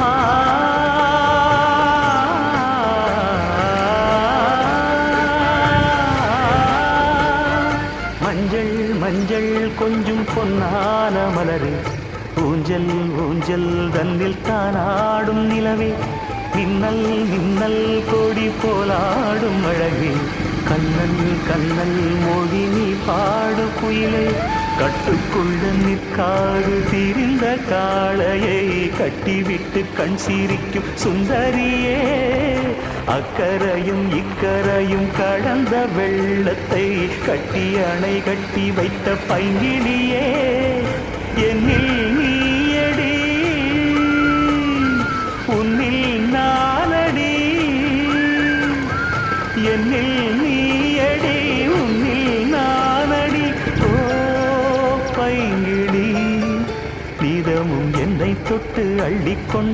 ஆ மஞ்சள் மஞ்சள் கொஞ்சம் பொன்னான மலரே, ஊஞ்சல் ஊஞ்சல் தன்னில் தானாடும் நிலவே, மின்னல் மின்னல் கொடி போலாடும் அழகே, கண்ணல் கண்ணல் மொழி நீ பாடு குயிலே, கட்டுக்குள்ள நிற்காது திரிந்த காளையை கட்டிவிட்டு கண் சிரிக்கும் சுந்தரியே, அக்கரையும் இக்கரையும் கடந்த வெள்ளத்தை கட்டி அணை கட்டி வைத்த பைங்கிலியே, என்னில் நீயடி உன்னில் நானடி, என்னில் நீயடி உன்னில் நானடி. ஓ பைங்கிளி, நீதமும் என்னை தொட்டு அள்ளிக்கொண்டு